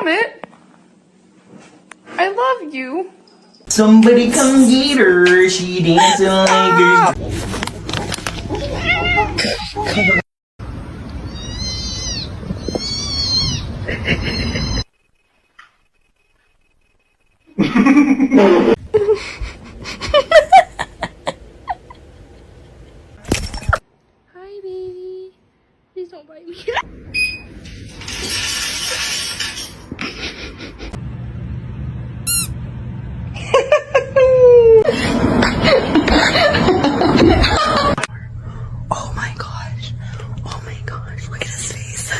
it. I love you. Somebody come get her. She dancing like Hi, baby. Please don't bite me. Oh my gosh. Oh my gosh. Look at his face.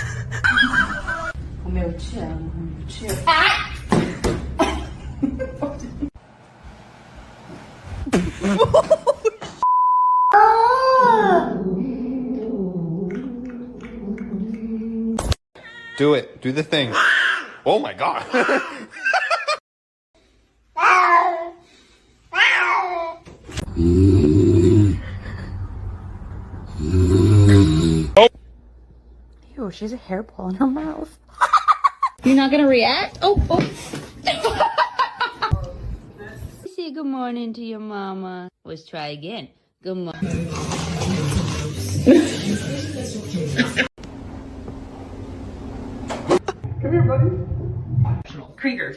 Do it. Do the thing. Oh my god. Ew, she has a hairball in her mouth. You're not gonna react? Oh. Say good morning to your mama. Let's try again. Good morning. Come here, buddy. Krieger.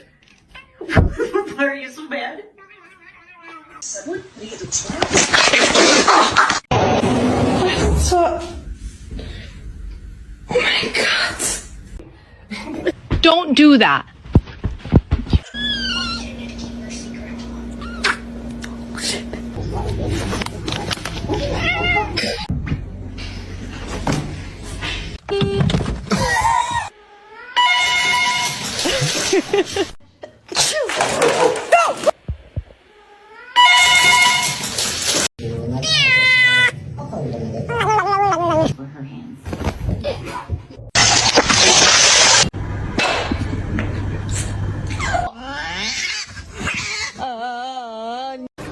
Why are you so bad? Oh my god. Don't do that.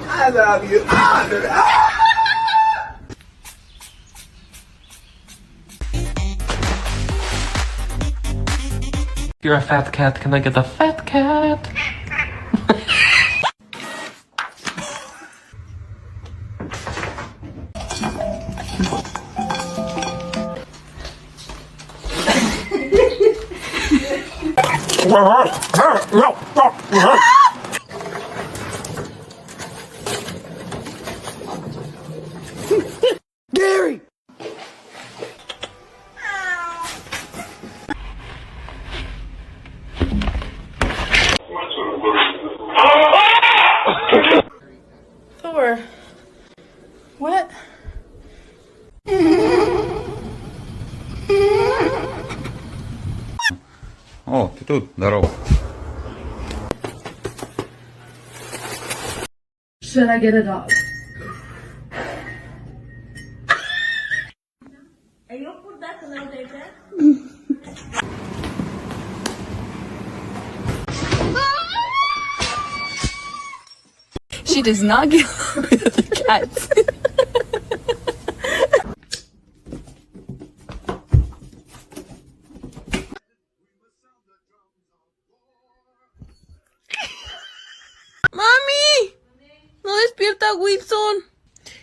I love you. You're a fat cat. Can I get a fat cat? Gary! Thor. What? О, ты тут, здорово. Should I get a dog? She does not get along with other cats. ¡Mami! ¡No despierta Wilson!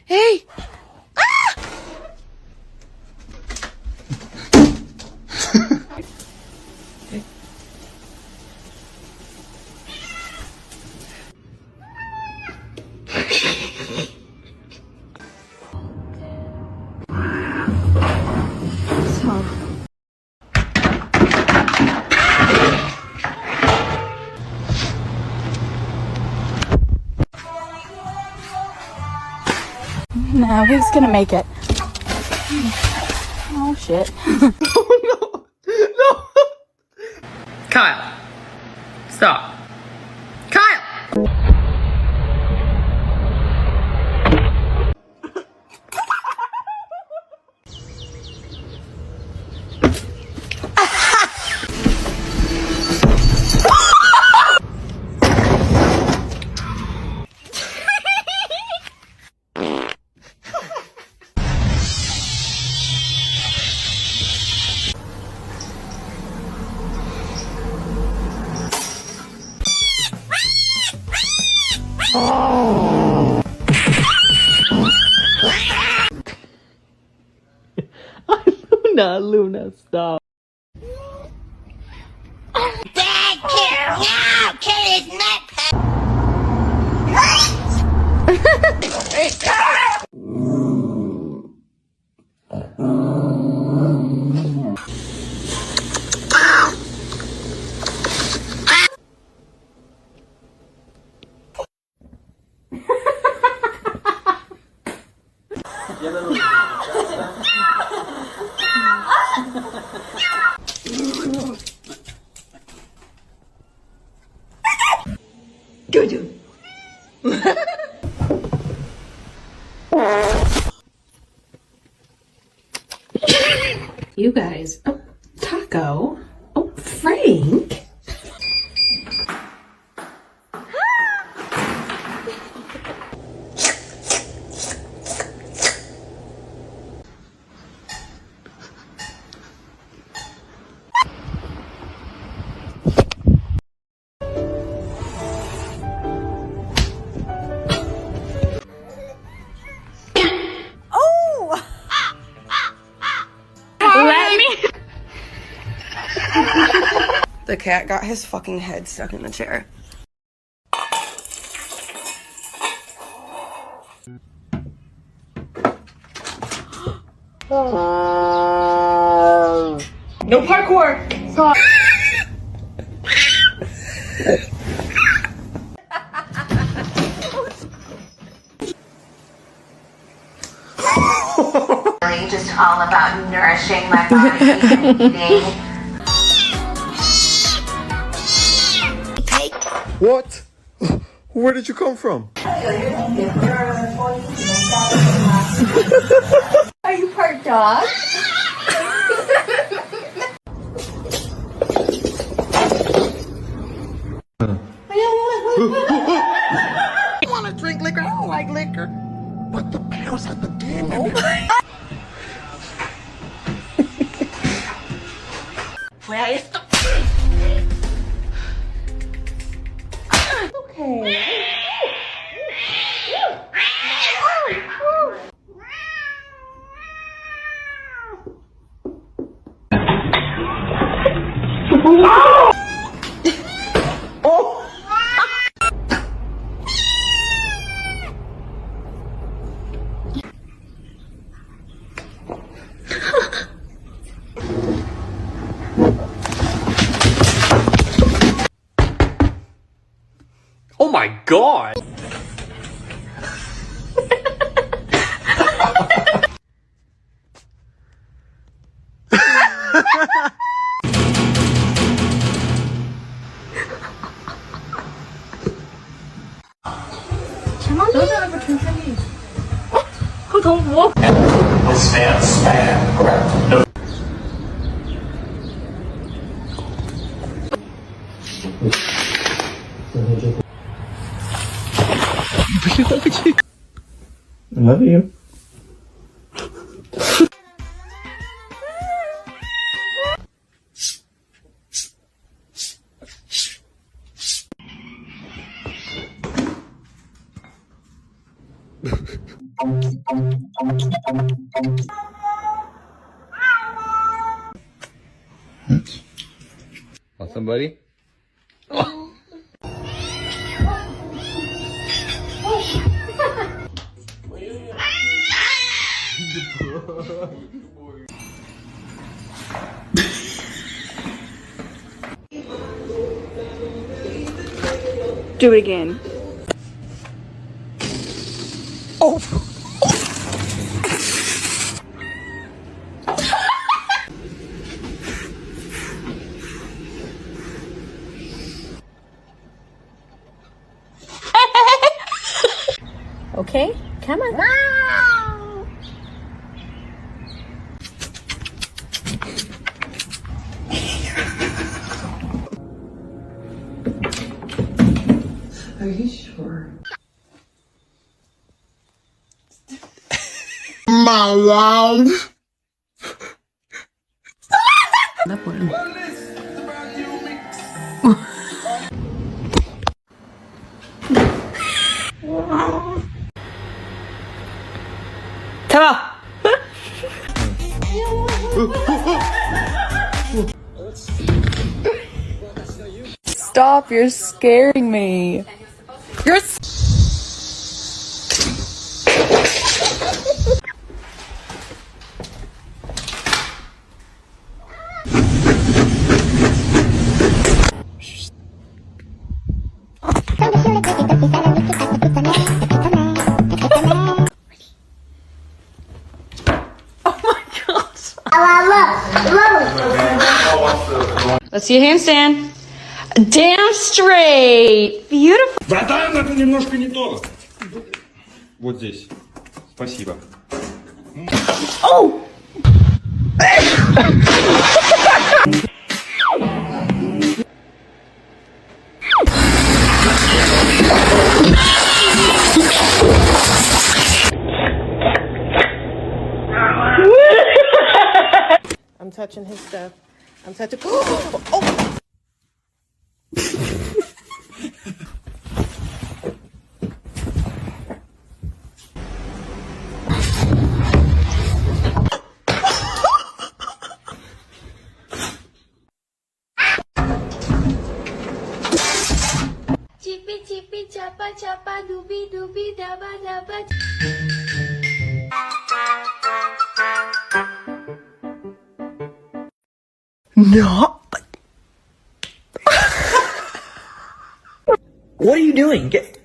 ¡Hey! ¡Ah! No, he's gonna make it. Oh shit. Oh no! No! Kyle. Stop. Kyle! Luna, stop. Dad, kill! No! Kill his nut! You guys. Oh, Taco. Oh, Frank. The cat got his fucking head stuck in the chair. No parkour! Really just all about nourishing my body and eating. What? Where did you come from? Are you part dog? I want to drink liquor. I don't like liquor. What the hell's at the game? Fue a esto. Okay. Oh my god! This man's spam, correct? No. I love you. Want somebody? Do it again. Oh. Okay, come on. Are you sure? My love. Stop, you're scaring me. You're Let's see a handstand. Damn straight. Beautiful. Братан, это немножко не то. Вот здесь. Спасибо. Oh! I'm touching his stuff. I'm touching. Oh! Chippy chippy chapa chapa dooby dooby dabba dabba. No. What are you doing? Get.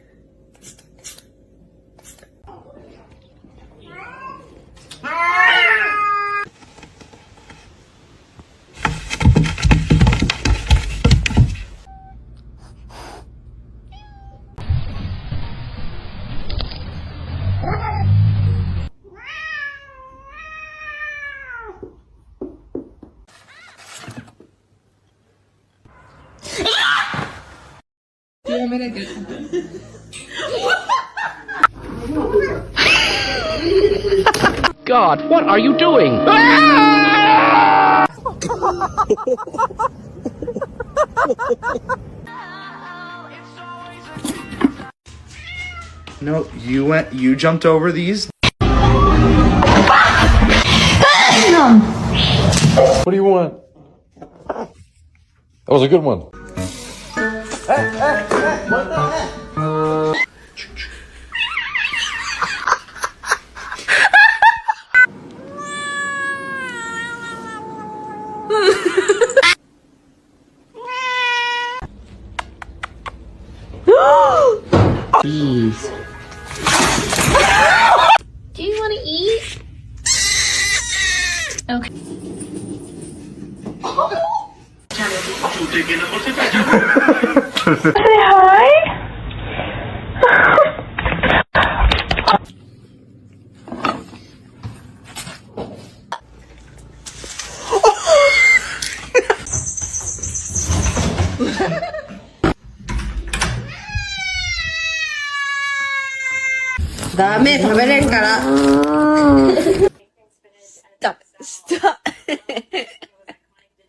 God, what are you doing? No, you jumped over these. What do you want? That was a good one. Jeez. Do you want to eat? Okay. Say hi. Stop. Stop.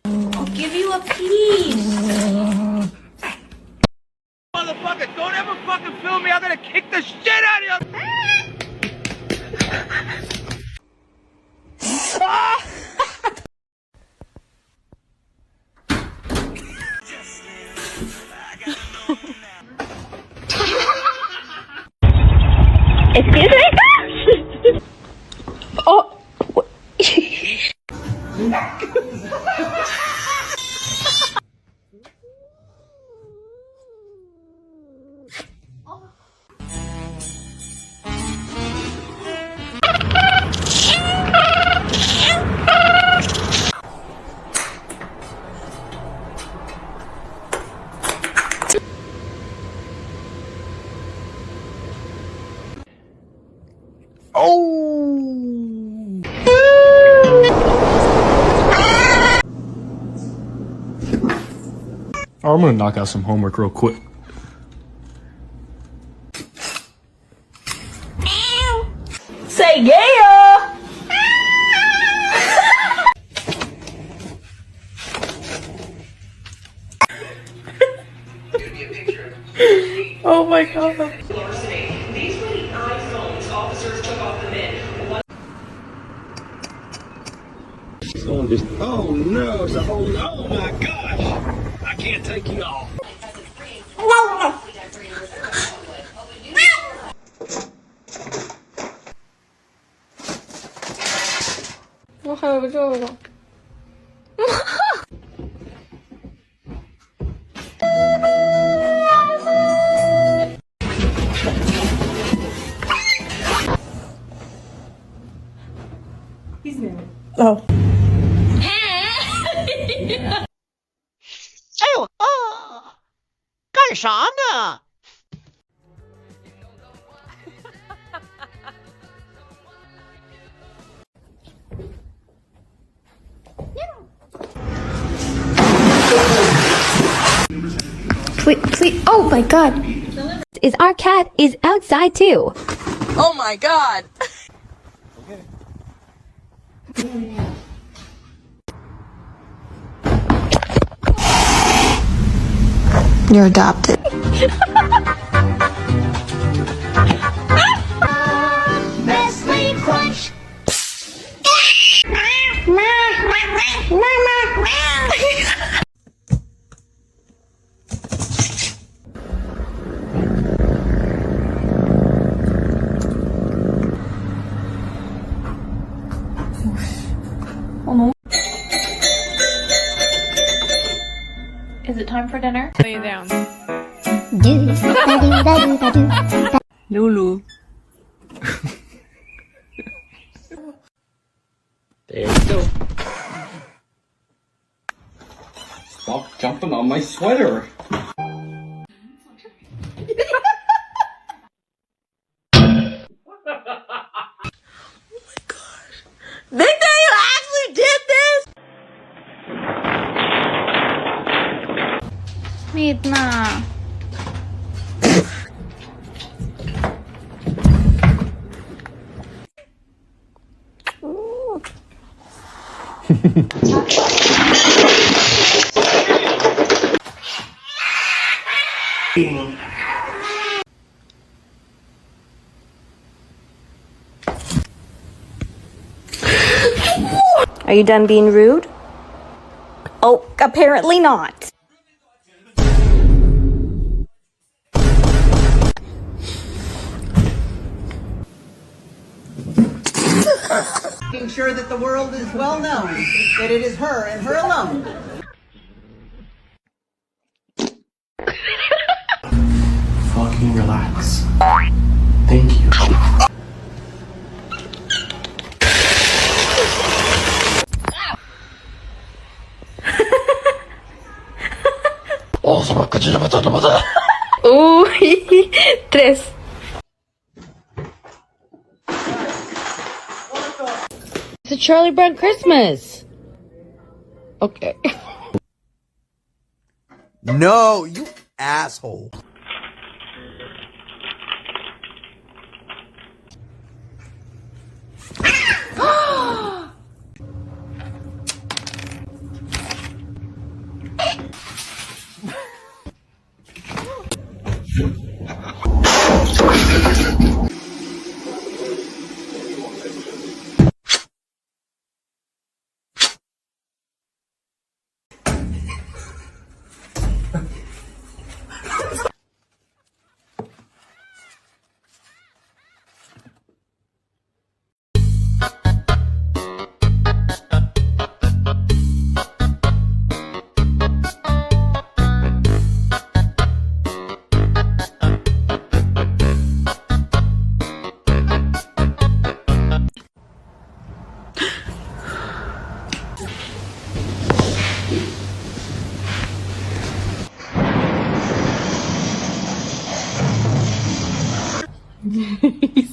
I'll give you a piece. Motherfucker, don't ever fucking film me. I'm gonna kick the shit out of you. Excuse me? Oh. Oh, I'm gonna knock out some homework real quick. Say yeah. Oh my god. These were the iPhones officers took off the men. Oh no, it's a whole, oh my gosh! I can't take you off. He's new. Oh. 哎呦啊！干啥呢？ Please, oh my god. Our cat is outside too. Oh my god. You're adopted. Nestle Crunch. Is it time for dinner? Lay down. Lulu. There you go. Stop jumping on my sweater. They say you actually did this? Midna. Are you done being rude? Oh, apparently not. Making sure that the world is well known that it is her and her alone. Fucking relax. Thank you. Tres. It's a Charlie Brown Christmas. Okay. No, you asshole.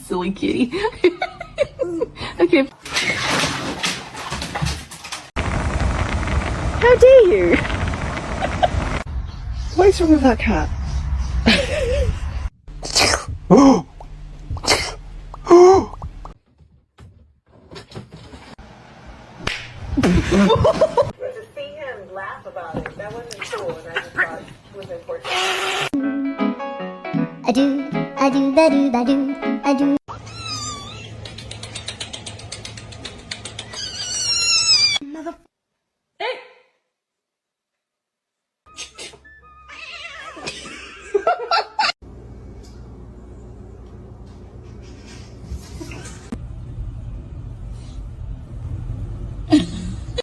Silly kitty. Okay. How dare you? What is wrong with that cat? To see him laugh about it, that wasn't cool, and I just thought it was important. I do, ba-do, ba-do, I do.